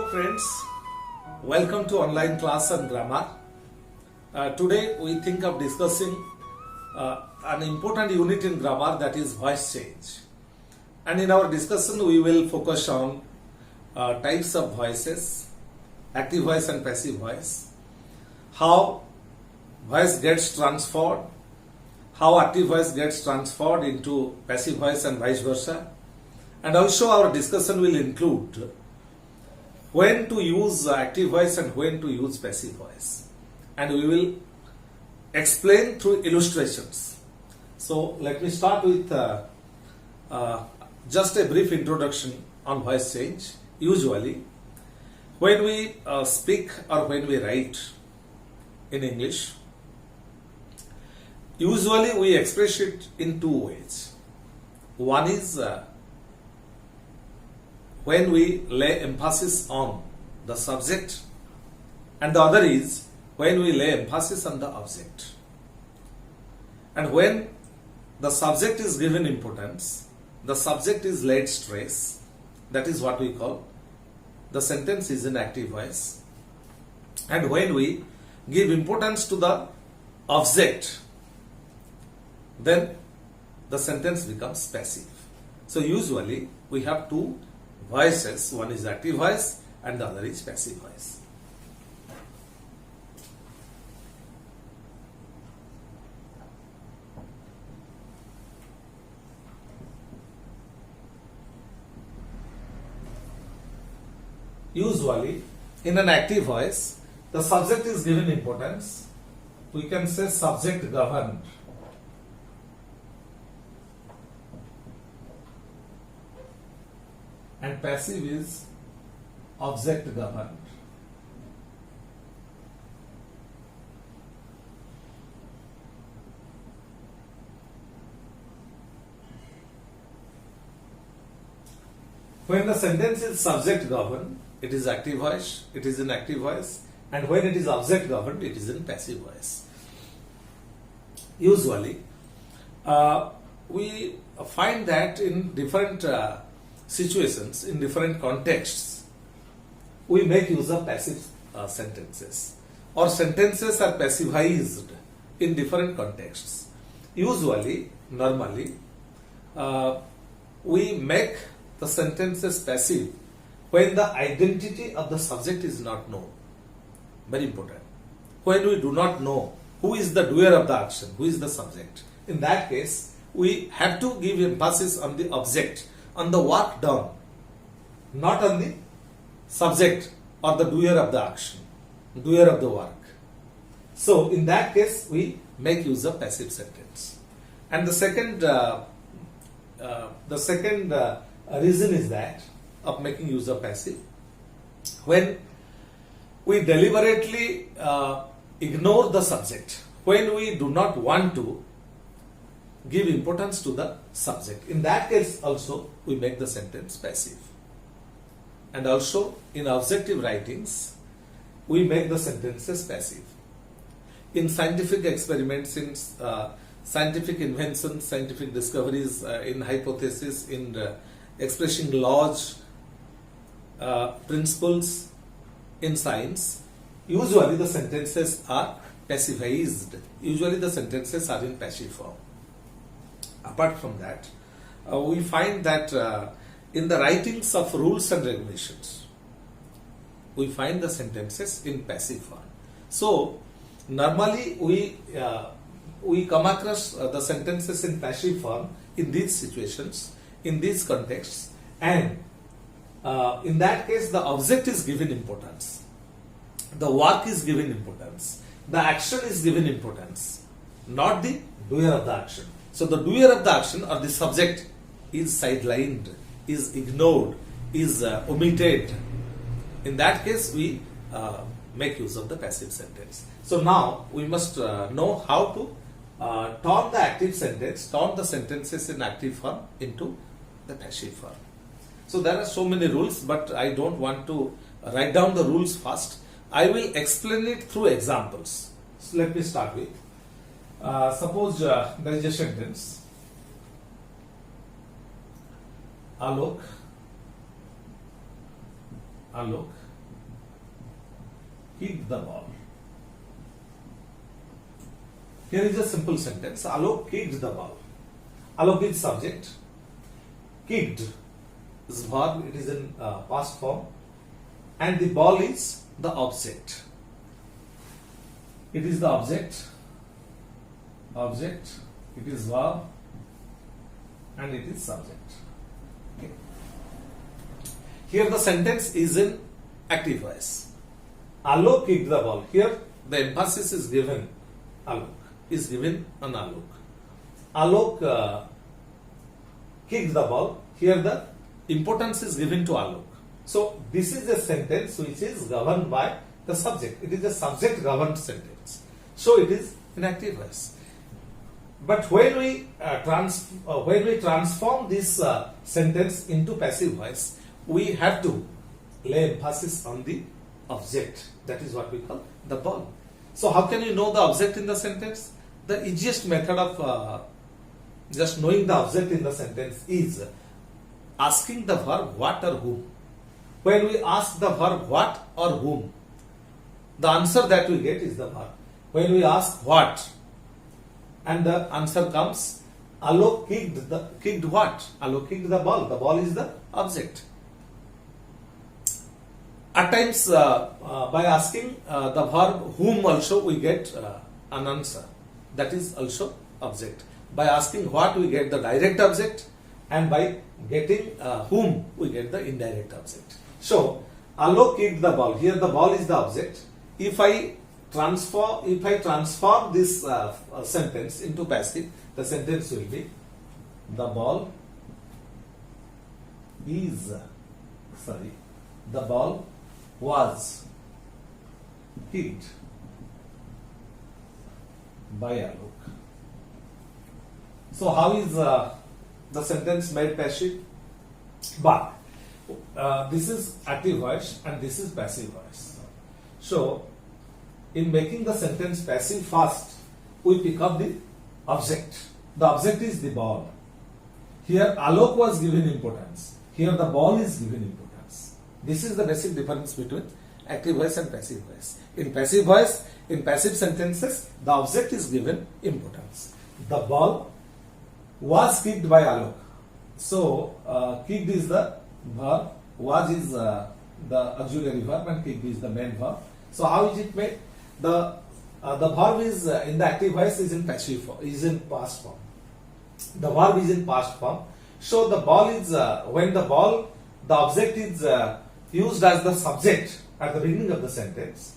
friends, welcome to online class on grammar. Today we think of discussing an important unit in grammar, that is voice change. And in our discussion we will focus on types of voices, active voice and passive voice, how voice gets transferred, how active voice gets transferred into passive voice and vice versa. And also our discussion will include when to use active voice and when to use passive voice. And we will explain through illustrations. So let me start with just a brief introduction on voice change. Usually, when we speak or when we write in English, usually we express it in two ways. One is when we lay emphasis on the subject, and the other is when we lay emphasis on the object. And when the subject is given importance, the subject is laid stress, that is what we call the sentence is in active voice. And when we give importance to the object, then the sentence becomes passive. So usually we have two voices, one is active voice and the other is passive voice. Usually in an active voice, the subject is given importance. We can say subject governed. And passive is object governed. When the sentence is subject governed, it is active voice, it is in active voice, and when it is object governed, it is in passive voice. Usually, we find that in different situations, in different contexts, we make use of passive sentences, or sentences are passivized in different contexts. Usually, normally, we make the sentences passive when the identity of the subject is not known. Very important. When we do not know who is the doer of the action, who is the subject. In that case, we have to give emphasis on the object, on the work done, not on the subject or the doer of the action, doer of the work. So in that case, we make use of passive sentence. And the second reason is that of making use of passive, when we deliberately ignore the subject, when we do not want to give importance to the subject. In that case also we make the sentence passive. And also in objective writings we make the sentences passive. In scientific experiments, in scientific inventions, scientific discoveries, in hypothesis, in expressing laws, principles in science, usually the sentences are passivized. Usually the sentences are in passive form. Apart from that, we find that in the writings of rules and regulations, we find the sentences in passive form. So normally we come across the sentences in passive form in these situations, in these contexts, and in that case the object is given importance, the work is given importance, the action is given importance, not the doer of the action. So the doer of the action or the subject is sidelined, is ignored, is omitted. In that case, we make use of the passive sentence. So now we must know how to turn the active sentence, turn the sentences in active form into the passive form. So there are so many rules, but I don't want to write down the rules first. I will explain it through examples. So let me start with. Suppose there is a sentence, Alok kicked the ball. Here is a simple sentence. Alok kicked the ball. Alok is subject. Kicked is verb. It is in past form. And the ball is the object. It is the object. Object. It is verb. And it is subject. Okay. Here the sentence is in active voice. Alok kicked the ball. Here the emphasis is given. Alok is given on Alok. Alok kicked the ball. Here the importance is given to Alok. So this is a sentence which is governed by the subject. It is a subject governed sentence. So it is in active voice. But when we transform this sentence into passive voice, we have to lay emphasis on the object. That is what we call the ball. So how can you know the object in the sentence? The easiest method of just knowing the object in the sentence is asking the verb what or whom. When we ask the verb what or whom, the answer that we get is the verb. When we ask what, and the answer comes, Alok kicked what? Alok kicked the ball. The ball is the object. At times, by asking the verb whom also we get an answer. That is also object. By asking what we get the direct object, and by getting whom we get the indirect object. So Alok kicked the ball. Here the ball is the object. If I transform this sentence into passive, the sentence will be the ball was kicked by Alok. So how is the sentence made passive? But this is active voice and this is passive voice. So in making the sentence passive, first we pick up the object. The object is the ball. Here Alok was given importance. Here the ball is given importance. This is the basic difference between active voice and passive voice. In passive voice, in passive sentences, the object is given importance. The ball was kicked by Alok. So kicked is the verb, was is the auxiliary verb, and kicked is the main verb. So how is it made? The verb is in the active voice is in passive form, is in past form. The verb is in past form. So the ball is when the object is used as the subject at the beginning of the sentence.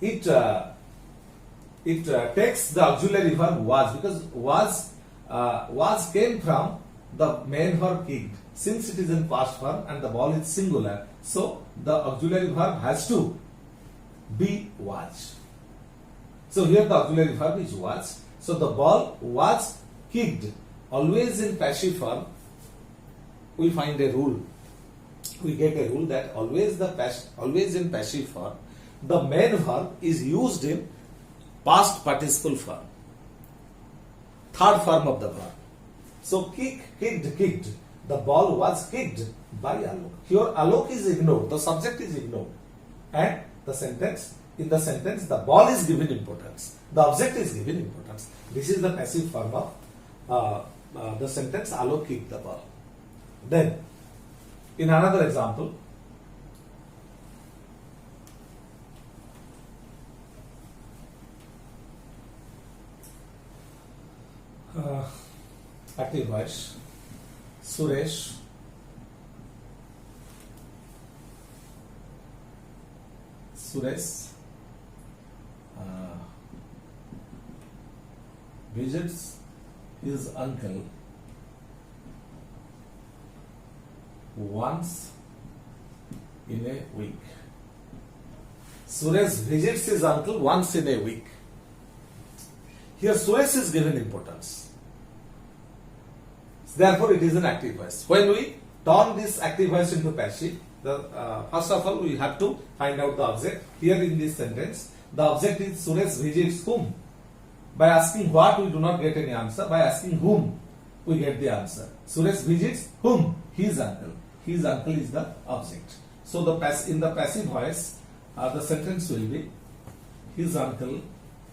It takes the auxiliary verb was, because was came from the main verb kicked. Since it is in past form and the ball is singular, so the auxiliary verb has to be was. So here the auxiliary verb is was. So the ball was kicked. Always in passive form, we find a rule. We get a rule that always in passive form, the main verb is used in past participle form, third form of the verb. So kicked. The ball was kicked by Alok. Here Alok is ignored. The subject is ignored, and in the sentence the ball is given importance. The object is given importance. This is the passive form of the sentence Alok kicked the ball. Then in another example, active voice, Suresh visits his uncle once in a week. Suresh visits his uncle once in a week. Here Suresh is given importance. Therefore, it is an active voice. When we turn this active voice into passive, first of all, we have to find out the object. Here in this sentence, the object is Suresh visits whom. By asking what, we do not get any answer. By asking whom, we get the answer. Suresh visits whom? His uncle. His uncle is the object. So in the passive voice, the sentence will be his uncle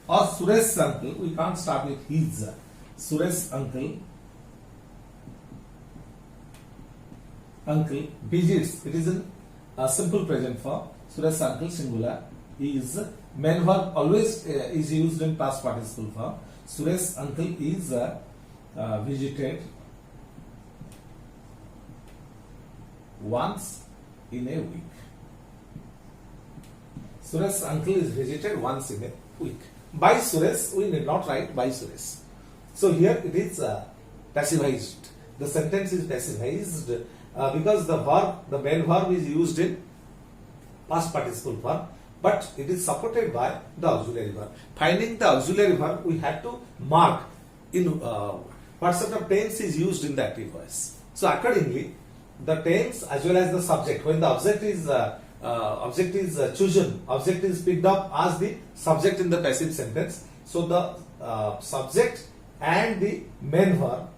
or Suresh's uncle. We can't start with his. Suresh's uncle visits. It is in a simple present form. Suresh's uncle singular is main verb always is used in past participle form. Suresh's uncle is visited once in a week. Suresh's uncle is visited once in a week. By Suresh, we need not write by Suresh. So here it is passivized. The sentence is passivized because the main verb is used in past participle form, but it is supported by the auxiliary verb. Finding the auxiliary verb, we have to mark in what sort of tense is used in the active voice. So accordingly, the tense as well as the subject, when the object is chosen, object is picked up as the subject in the passive sentence. So the subject and the main verb,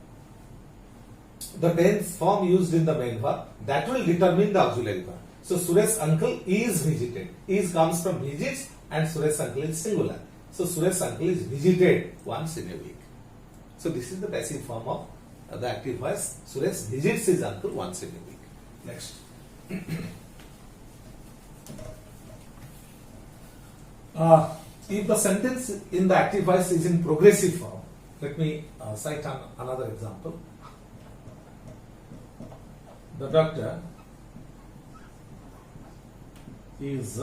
the tense form used in the main verb, that will determine the auxiliary verb. So Suresh's uncle is visited. Is comes from visits and Suresh's uncle is singular. So Suresh's uncle is visited once in a week. So this is the passive form of the active voice. Suresh visits his uncle once in a week. Next. If the sentence in the active voice is in progressive form, let me cite another example. The doctor is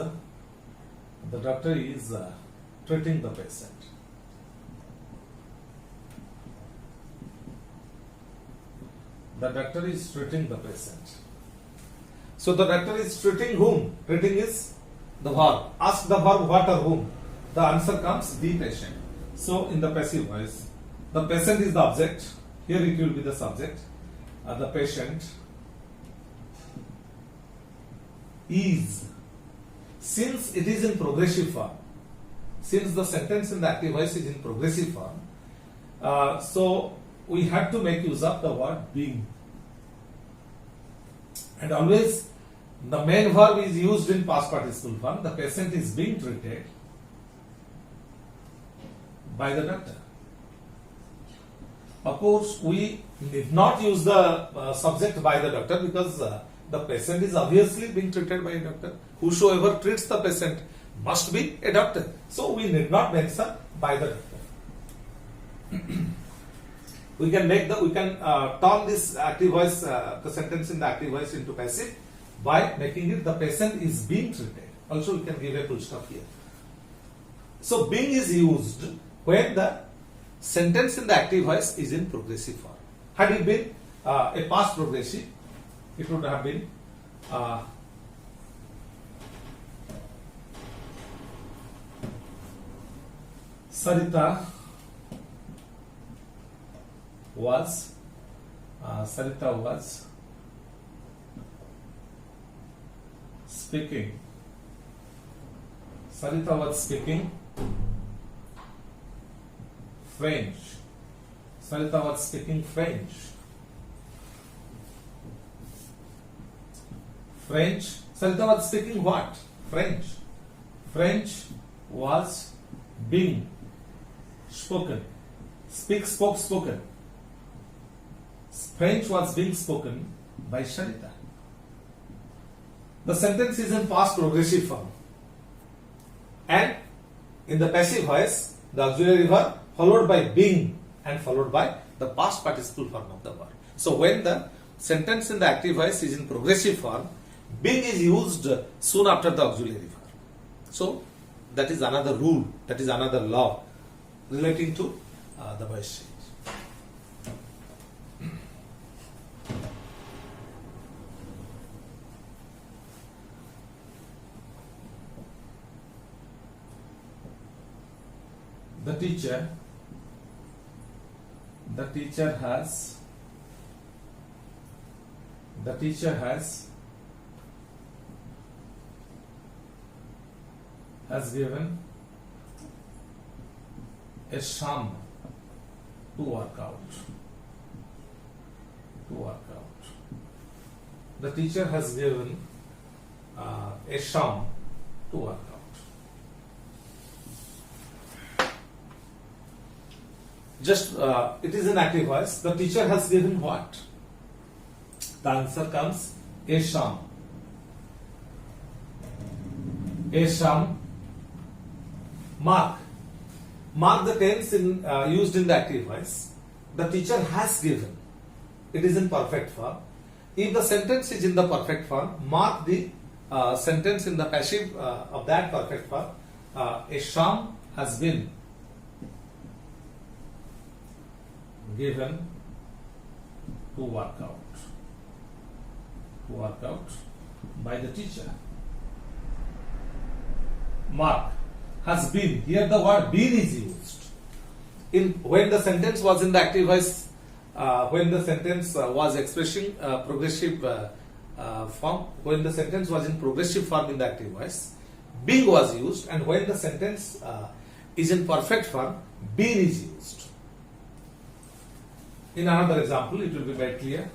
treating the patient. The doctor is treating the patient. So the doctor is treating whom? Treating is the verb. Ask the verb what or whom. The answer comes the patient. So in the passive voice, the patient is the object. Here it will be the subject. The patient is. Since it is in progressive form, since the sentence in the active voice is in progressive form, so we have to make use of the word being. And always the main verb is used in past participle form. The patient is being treated by the doctor. Of course, we need not use the subject by the doctor because the patient is obviously being treated by a doctor. Whosoever treats the patient must be a doctor. So we need not mention by the doctor. We can turn this active voice, the sentence in the active voice into passive by making it the patient is being treated. Also, we can give a full stop here. So being is used when the sentence in the active voice is in progressive form. Had it been a past progressive, it would have been Sarita was speaking. Sarita was speaking French. Sarita was speaking French. French. Sarita was speaking what? French. French was being spoken. Spoken. French was being spoken by Sarita. The sentence is in past progressive form. And in the passive voice, the auxiliary verb followed by being and followed by the past participle form of the verb. So when the sentence in the active voice is in progressive form, being is used soon after the auxiliary verb. So that is another rule, that is another law relating to the voice change. The teacher has given a sum to work out. The teacher has given a sum to work out. Just it is an active voice. The teacher has given what? The answer comes a sham. A sham. Mark the tense used in the active voice. The teacher has given. It is in perfect form. If the sentence is in the perfect form, mark the sentence in the passive of that perfect form. A sham has been given to work out. To work out by the teacher. Mark has been. Here the word been is used. When the sentence was in the active voice, when the sentence was expressing progressive form, when the sentence was in progressive form in the active voice, being was used, and when the sentence is in perfect form, been is used. In another example, it will be very clear.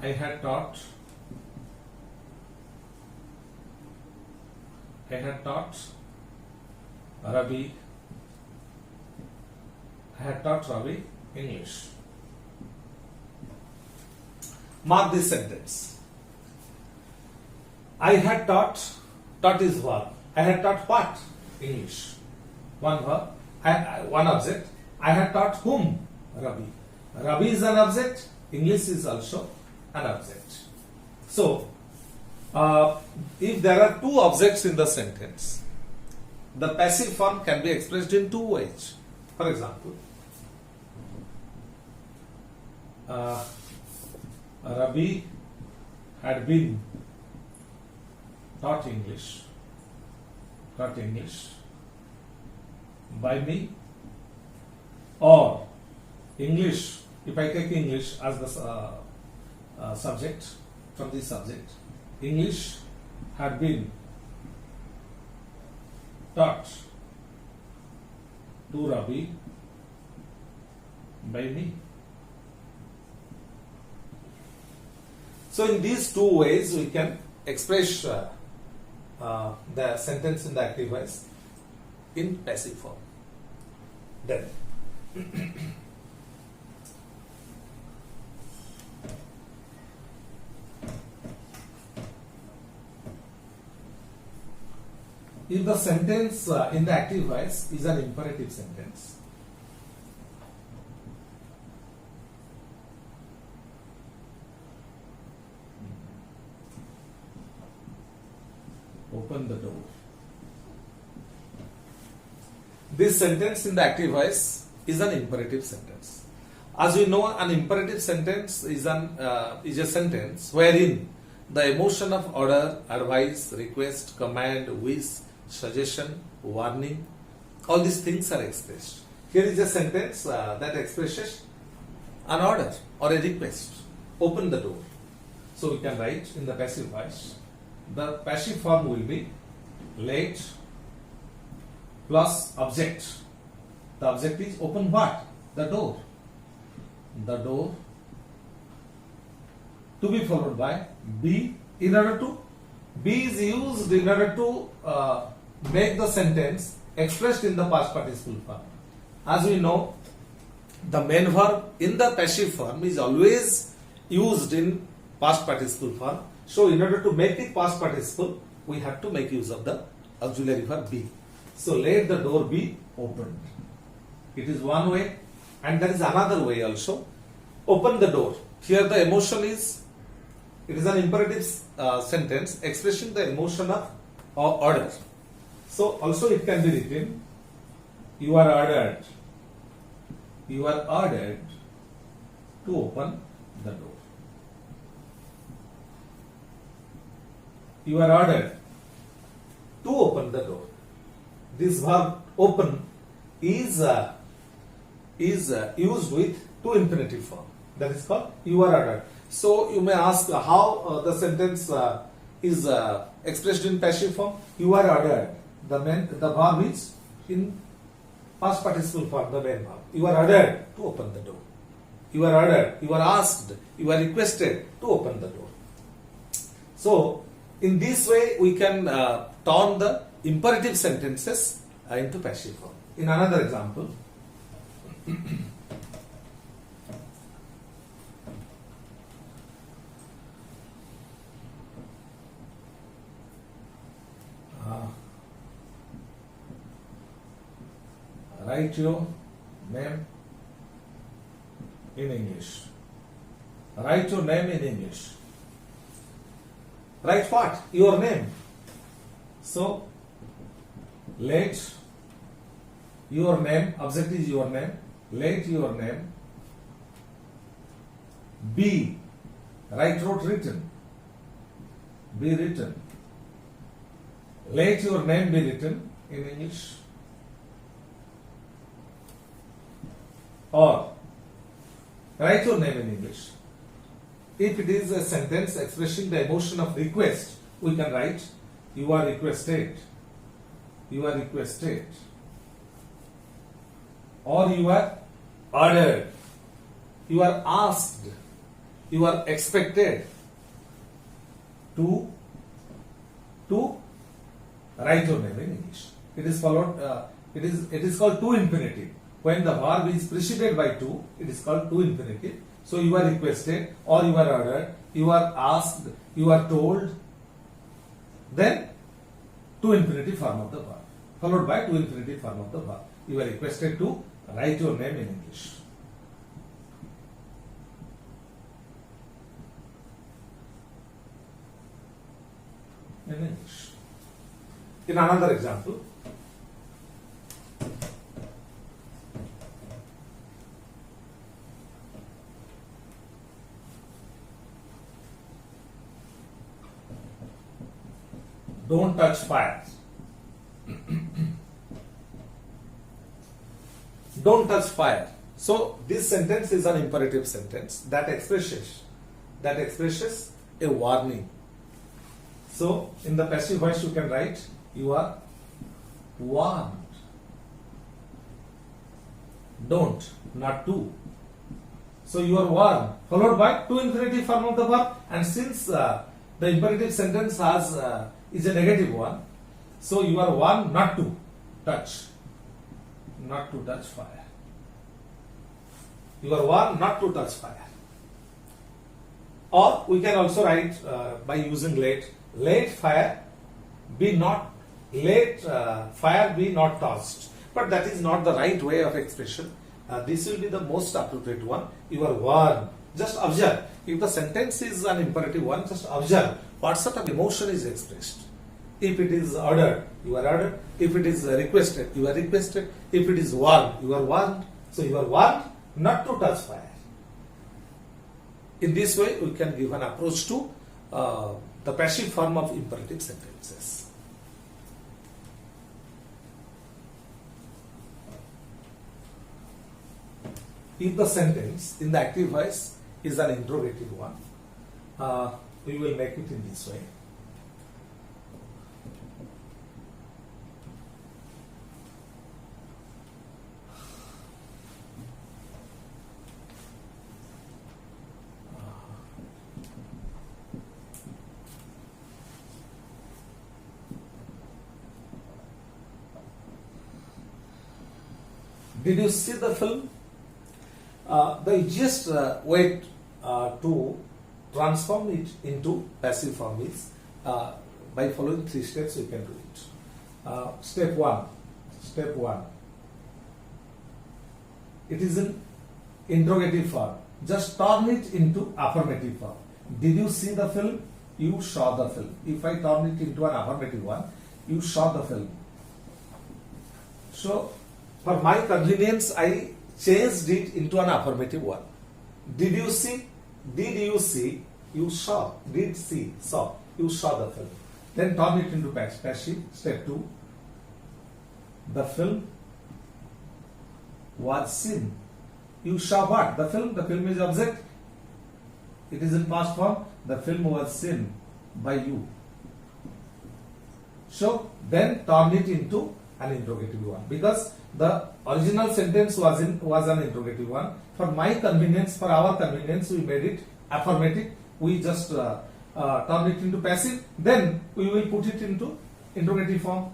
I had taught Ravi English. Mark this sentence. I had taught is verb. I had taught what? English. One verb, one object. I had taught whom? Ravi. Ravi is an object. English is also an object. So, if there are two objects in the sentence, the passive form can be expressed in two ways. For example, Ravi had been taught English by me, or English, if I take English as the subject, from this subject, English had been taught to Ravi by me. So in these two ways we can express the sentence in the active voice in passive form. Then if the sentence in the active voice is an imperative sentence, open the door. This sentence in the active voice is an imperative sentence. As we know, an imperative sentence is a sentence wherein the emotion of order, advice, request, command, wish, suggestion, warning, all these things are expressed. Here is a sentence that expresses an order or a request. Open the door. So we can write in the passive voice. The passive form will be let plus object. The object is open what? The door. The door, to be followed by be. In order to, be is used in order to make the sentence expressed in the past participle form. As we know, the main verb in the passive form is always used in past participle form. So in order to make it past participle, we have to make use of the auxiliary verb be. So let the door be opened. It is one way, and there is another way also. Open the door. Here the emotion is, it is an imperative sentence expressing the emotion of order. So also it can be written, you are ordered to open the door. You are ordered to open the door. This verb open is used with to infinitive form. That is called you are ordered. So you may ask how the sentence is expressed in passive form. You are ordered. The verb is in past participle form, the main verb. You are ordered to open the door. you are ordered, you are asked, you are requested to open the door. So, in this way, we can turn the imperative sentences into passive form. In another example, write your name in English. Write your name in English. Write what? Your name. So, let your name, object is your name, let your name be, wrote written, be written. Let your name be written in English. Or write your name in English. If it is a sentence expressing the emotion of request, we can write, you are requested, you are requested, or you are ordered, you are asked, you are expected to write your name in English. It is followed. It is called to infinitive. When the verb is preceded by to, it is called to infinitive. So you are requested, or you are ordered, you are asked, you are told. Then to infinitive form of the verb, followed by to infinitive form of the verb. You are requested to write your name in English. In English. In another example, don't touch fire. Don't touch fire. So this sentence is an imperative sentence that expresses a warning. So in the passive voice you can write, you are warned. Don't, not to. So you are warned, followed by to infinitive form of the verb, and since the imperative sentence is a negative one, so you are warned not to touch fire. You are warned not to touch fire. Or we can also write by using let fire be not touched. But that is not the right way of expression. This will be the most appropriate one. You are warned. Just observe. If the sentence is an imperative one, just observe what sort of emotion is expressed. If it is ordered, you are ordered. If it is requested, you are requested. If it is warned, you are warned. So you are warned not to touch fire. In this way, we can give an approach to the passive form of imperative sentences. If the sentence in the active voice is an interrogative one, we will make it in this way. Did you see the film? The easiest way to transform it into passive form is by following 3 steps. You can do it. Step one. It is in interrogative form. Just turn it into affirmative form. Did you see the film? You saw the film. If I turn it into an affirmative one, you saw the film. So, for my convenience, I changed it into an affirmative one. Did you see? Did you see? You saw. Did see? Saw. You saw the film. Then turn it into passive. Step 2. The film was seen. You saw what? The film. The film is object. It is in past form. The film was seen by you. So then turn it into an interrogative one, because the original sentence was an interrogative one. For my convenience, for our convenience, we made it affirmative. We just turn it into passive. Then we will put it into interrogative form.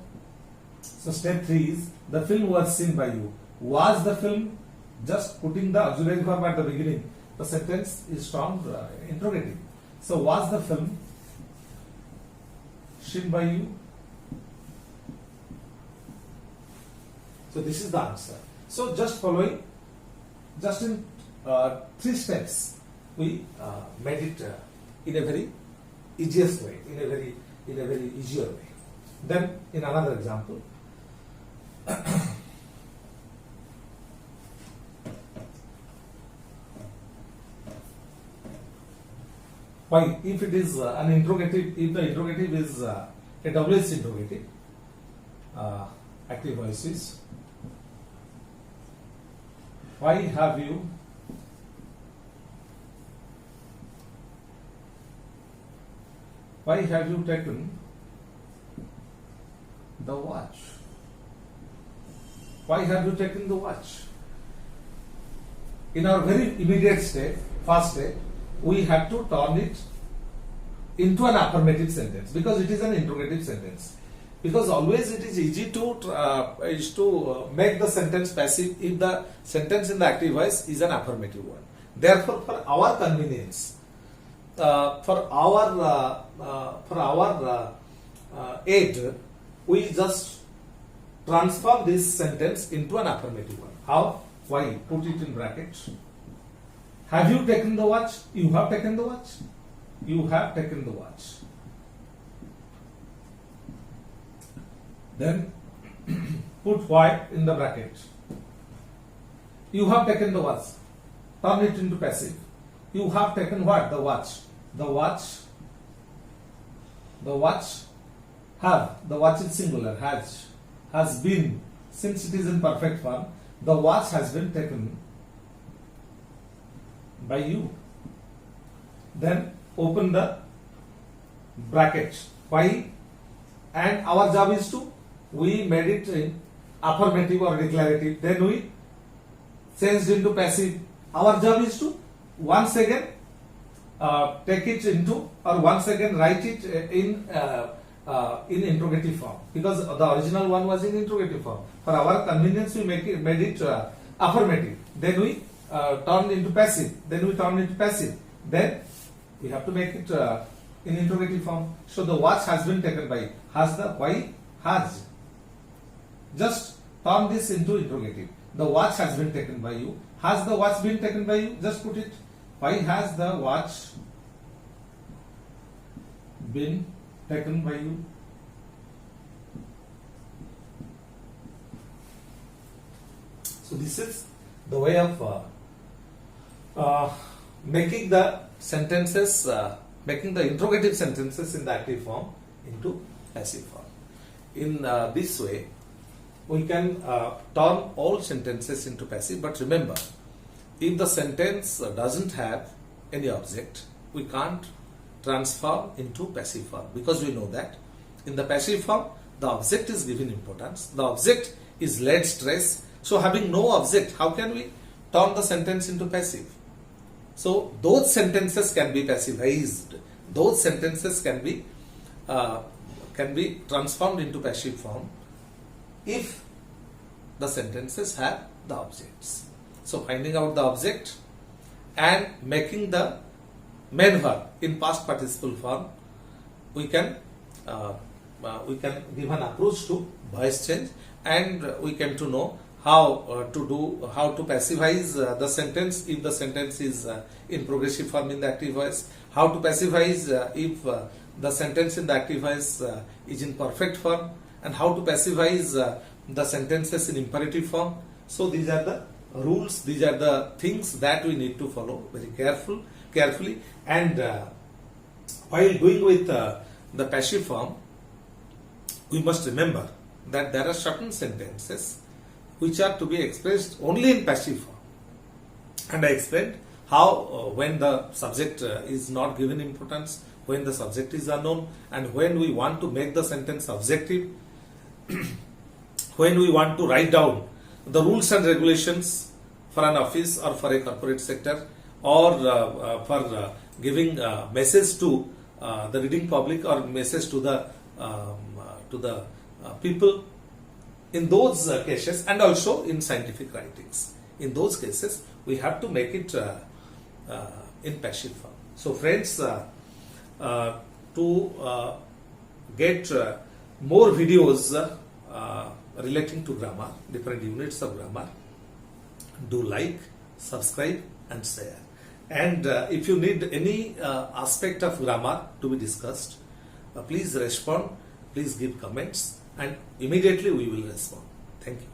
So step 3 is the film was seen by you. Was the film? Just putting the auxiliary verb at the beginning, the sentence is termed interrogative. So was the film seen by you? So this is the answer. So just following, just in 3 steps, we made it in a very easiest way, in a very easier way. Then in another example, why, if it is an interrogative, if the interrogative is a WH interrogative, active voice is, why have you taken the watch? Why have you taken the watch? In our very immediate step, first step, we have to turn it into an affirmative sentence, because it is an interrogative sentence. Because always it is easy to make the sentence passive if the sentence in the active voice is an affirmative one. Therefore, for our convenience, for our aid, we just transform this sentence into an affirmative one. How? Why? Put it in brackets. Have you taken the watch? You have taken the watch. You have taken the watch. Then put why in the bracket. You have taken the watch. Turn it into passive. You have taken what? The watch. The watch. The watch. Have. The watch is singular. Has been. Since it is in perfect form, the watch has been taken by you. Then open the bracket. Why? And our job is to, we made it in affirmative or declarative, then we changed into passive. Our job is to once again take it into, or once again write it in interrogative form, because the original one was in interrogative form. For our convenience, we made it affirmative. Then we turned into passive. Then we turned into passive. Then we have to make it in interrogative form. So the watch has been taken by. Has the why? Has. Just turn this into interrogative. The watch has been taken by you. Has the watch been taken by you? Just put it. Why has the watch been taken by you? So this is the way of making the sentences, making the interrogative sentences in the active form into passive form. In this way, we can turn all sentences into passive. But remember, if the sentence doesn't have any object, we can't transform into passive form, because we know that in the passive form the object is given importance, the object is laid stress. So having no object, how can we turn the sentence into passive? So those sentences can be passivized, those sentences can be transformed into passive form if the sentences have the objects. So finding out the object and making the main verb in past participle form, we can give an approach to voice change, and we came to know how to passivize the sentence if the sentence is in progressive form in the active voice, how to passivize if the sentence in the active voice is in perfect form, and how to passivize the sentences in imperative form. So these are the rules, these are the things that we need to follow very carefully. And while going with the passive form, we must remember that there are certain sentences which are to be expressed only in passive form. And I explained how when the subject is not given importance, when the subject is unknown, and when we want to make the sentence objective, when we want to write down the rules and regulations for an office or for a corporate sector, or for giving message to the reading public or message to the people, in those cases, and also in scientific writings, in those cases we have to make it in passive form. So friends, to get more videos relating to grammar, different units of grammar, do like, subscribe and share. And if you need any aspect of grammar to be discussed, please respond, please give comments, and immediately we will respond. Thank you.